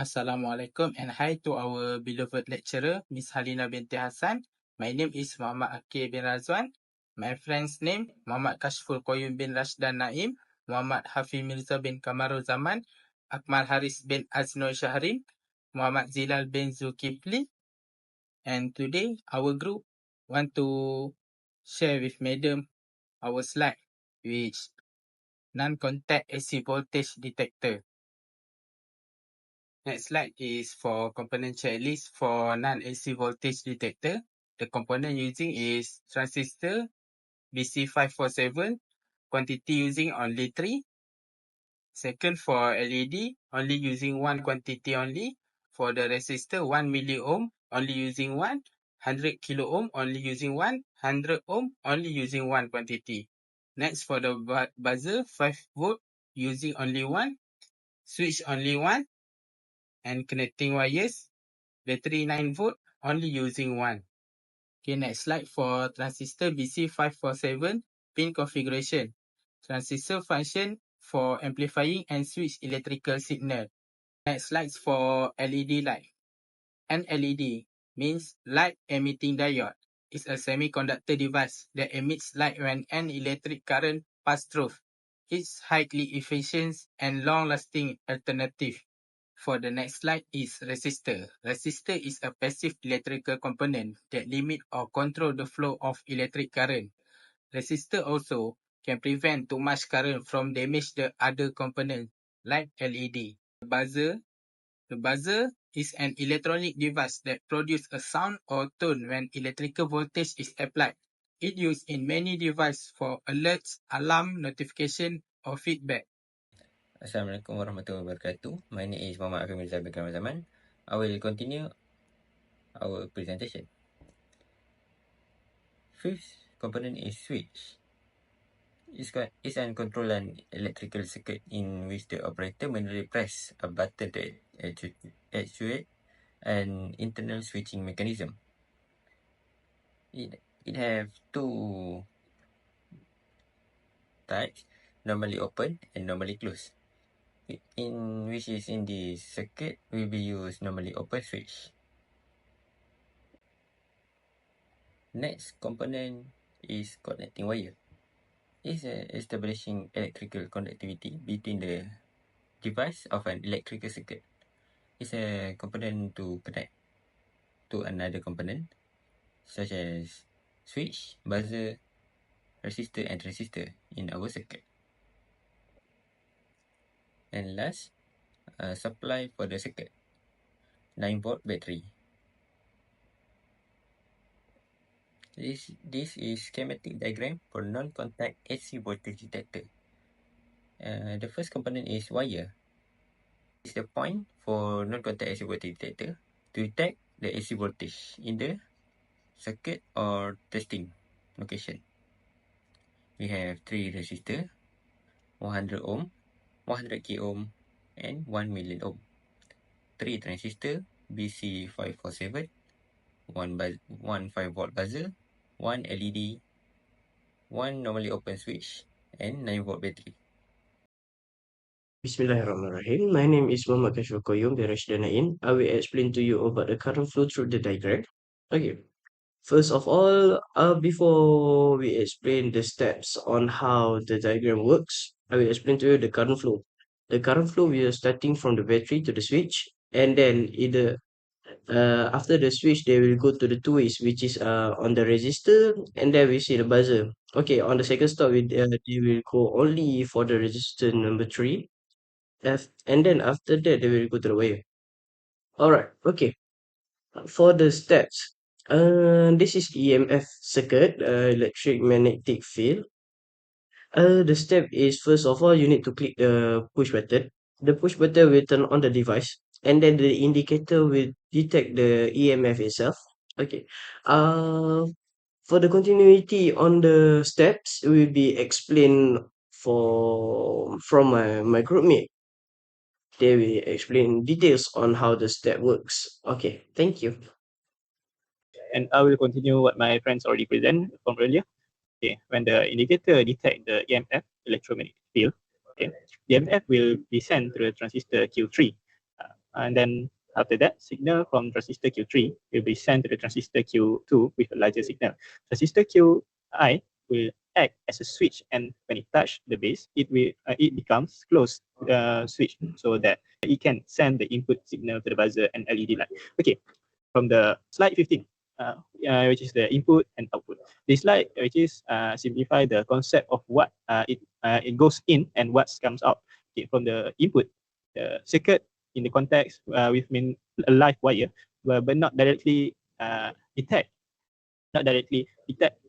Assalamualaikum and hi to our beloved lecturer, Miss Halina binti Hassan. My name is Muhammad Akir bin Razwan. My friend's name, Muhammad Kashful Koyum bin Rashdan Naim, Muhammad Hafiz Mirza bin Kamarul Zaman, Akmal Haris bin Aznoi Shahrin, Muhammad Zilal bin Zulkifli. And today, our group want to share with Madam our slide, which non-contact AC voltage detector. Next slide is for component checklist for non-AC voltage detector. The component using is transistor BC547, quantity using only 3. Second, for LED, only using 1 quantity only. For the resistor, 1 milliohm, only using 1. 100 kilo ohm, only using 1. 100 ohm, only using 1 quantity. Next, for the buzzer, 5 volt, using only 1. Switch only 1. And connecting wires, battery 9 volt, only using 1. Okay, next slide for transistor BC547 pin configuration. Transistor function for amplifying and switch electrical signal. Next slide for LED light. An LED means light emitting diode. It's a semiconductor device that emits light when an electric current passes through. It's highly efficient and long-lasting alternative. For the next slide is resistor. Resistor is a passive electrical component that limit or control the flow of electric current. Resistor also can prevent too much current from damage the other component like LED. The buzzer is an electronic device that produces a sound or tone when electrical voltage is applied. It used in many devices for alerts, alarm, notification, or feedback. Assalamualaikum warahmatullahi wabarakatuh. My name is Muhammad Hafiz Mirza bin Kamarul Zaman. I will continue our presentation. Fifth component is switch. It's an control an electrical circuit in which the operator manually press a button to actuate an internal switching mechanism. It have two types, normally open and normally closed. In which is in this circuit will be used normally open switch. Next component is connecting wire. It's establishing electrical conductivity between the device of an electrical circuit. It's a component to connect to another component such as switch, buzzer, resistor and transistor in our circuit. And last, supply for the circuit. 9 volt battery. This is schematic diagram for non-contact AC voltage detector. The first component is wire. It's the point for non-contact AC voltage detector to detect the AC voltage in the circuit or testing location. We have 3 resistor, 100 ohm, 100 k ohm, and 1 million ohm. 3 transistor, BC547, 1 5 volt buzzer, 1 LED, 1 normally open switch, and 9 volt battery. Bismillahirrahmanirrahim. My name is Muhammad Kashful Koyum bin Rashdan Naim. I will explain to you about the current flow through the diagram. Okay. First of all, before we explain the steps on how the diagram works, I will explain to you the current flow. The current flow, we are starting from the battery to the switch, and then either after the switch, they will go to the two ways, which is on the resistor, and then we see the buzzer. Okay, on the second stop, they will go only for the resistor number 3. And then after that, they will go to the wire. Alright, okay. For the steps, this is EMF circuit, electric magnetic field. The step is, first of all, you need to click the push button. The push button will turn on the device, and then the indicator will detect the EMF itself. Okay. Uh, for the continuity on the steps, will be explained from my group mate. They will explain details on how the step works. Okay, thank you. And I will continue what my friends already present from earlier. Okay, when the indicator detect the EMF, electromagnetic field, okay, the EMF will be sent to the transistor Q3. And then after that, signal from transistor Q3 will be sent to the transistor Q2 with a larger signal. Transistor Qi will act as a switch, and when it touches the base, it becomes closed switch, so that it can send the input signal to the buzzer and LED light. Okay, from the slide 15, which is the input and output. This slide, which is simplify the concept of what it goes in and what comes out. Okay, from the input, the circuit in the context with a live wire, but not directly detect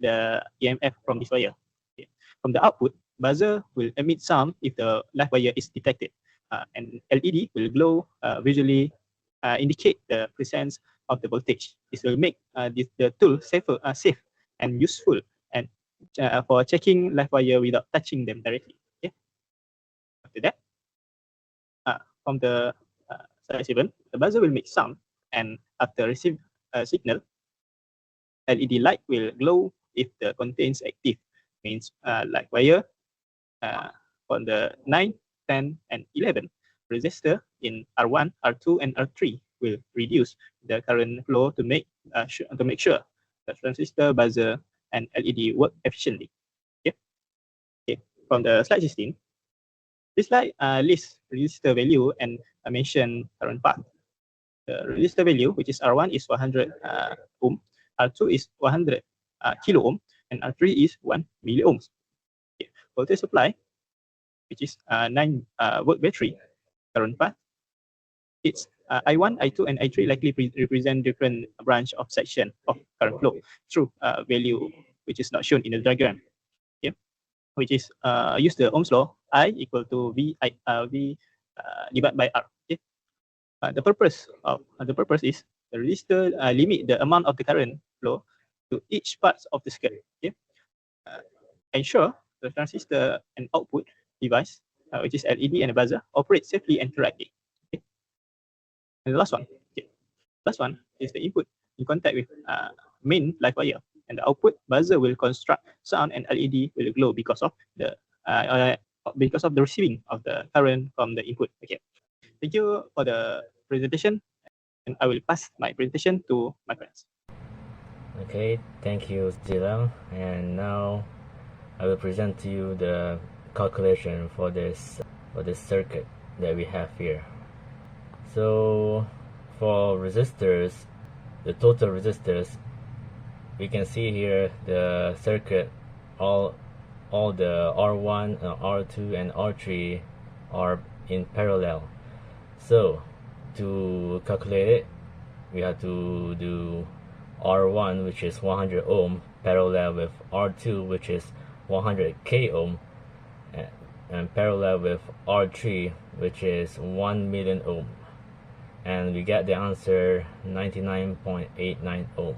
the EMF from this wire. Okay. From the output, buzzer will emit sound if the live wire is detected, and LED will glow visually indicate the presence of the voltage. This will make the tool safe and useful, and for checking live wire without touching them directly. Okay. After that, from the slide 7, the buzzer will make sound, and after receive a signal, LED light will glow if the contains active, means like wire on the 9, 10, and 11 resistor in R1, R2, and R3 will reduce the current flow to make sure the transistor, buzzer, and LED work efficiently. Okay. Okay. From the slide 16, this slide lists resistor value and mention current path. The resistor value, which is R1, is 100 ohm, R2 is 100 kilo ohm, and R3 is 1 milliohms. Okay. Voltage supply, which is 9 volt battery current path. It's I1, I2, and I3 likely represent different branch of section of current flow through value which is not shown in the diagram. Okay, which is use the Ohm's law. I equal to V divided by R. Okay, the purpose is the resistor limit the amount of the current flow to each part of the circuit. Okay, ensure the transistor and output device, which is LED and a buzzer, operate safely and correctly. Okay. And the last one, is the input in contact with main live wire, and the output buzzer will construct sound and LED will glow because of the receiving of the current from the input. Okay, thank you for the presentation, and I will pass my presentation to my friends. Okay, thank you, Zilang. And now I will present to you the calculation for this circuit that we have here. So for resistors, the total resistors, we can see here the circuit, all the R1, R2, and R3 are in parallel. So to calculate it, we have to do R1, which is 100 ohm, parallel with R2, which is 100 k ohm, and parallel with R3, which is 1 million ohm, and we get the answer 99.89 ohm.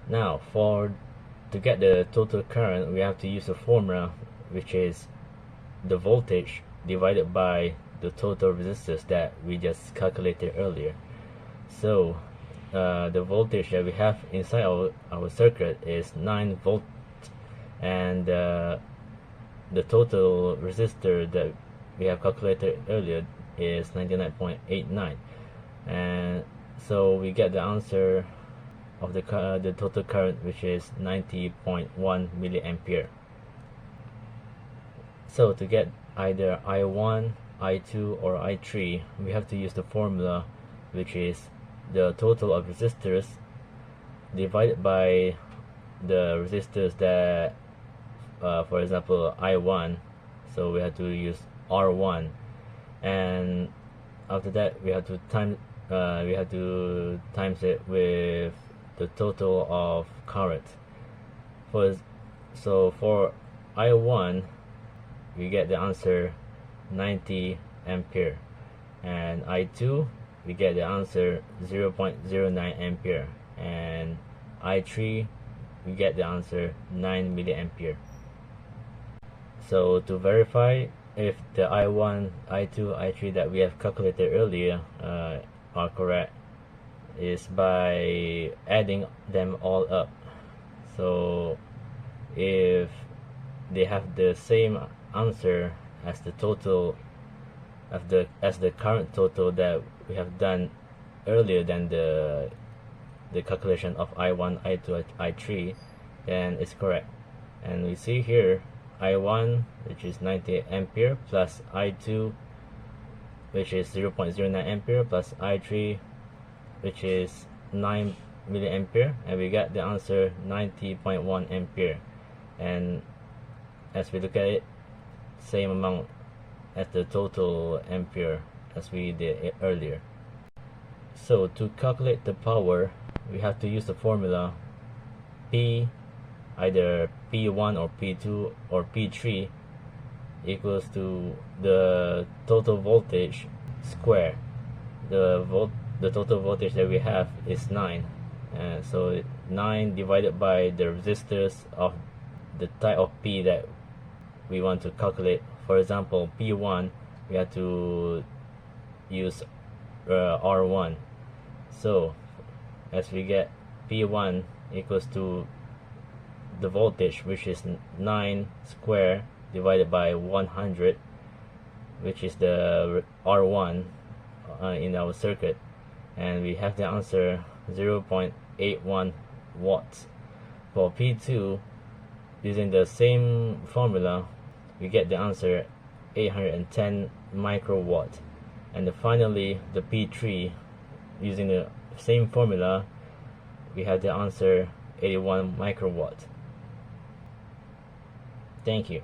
Now to get the total current, we have to use a formula, which is the voltage divided by the total resistors that we just calculated earlier. So the voltage that we have inside our circuit is 9 volt, and the total resistor that we have calculated earlier is 99.89, and so we get the answer of the total current, which is 90.1 milliampere. So to get either I1, I2, or I3, we have to use the formula, which is the total of resistors divided by the resistors that, for example, I1, so we have to use R1, and after that we have to times it with the total of current. So for I1, we get the answer 90 ampere, and I2, we get the answer 0.09 ampere, and I3, we get the answer 9 milliampere. So to verify if the I1, I2, I3 that we have calculated earlier are correct, is by adding them all up. So if they have the same answer as the total as the current total that we have done earlier than the calculation of I1, I2, I3, then it's correct. And we see here I1, which is 90 ampere, plus I2, which is 0.09 ampere, plus I3, which is 9 milliampere, and we got the answer 90.1 ampere. And as we look at it, same amount as the total ampere as we did earlier. So to calculate the power, we have to use the formula P, either P1 or P2 or P3, equals to the total voltage square. The total voltage that we have is 9, and so 9 divided by the resistors of the type of P that we want to calculate. For example, P1, we have to use R1. So as we get P1 equals to the voltage, which is 9 square divided by 100, which is the R1 in our circuit, and we have the answer 0.81 watts. For P2, using the same formula, we get the answer 810 microwatt. And finally, the P3, using the same formula, we have the answer 81 microwatt. Thank you.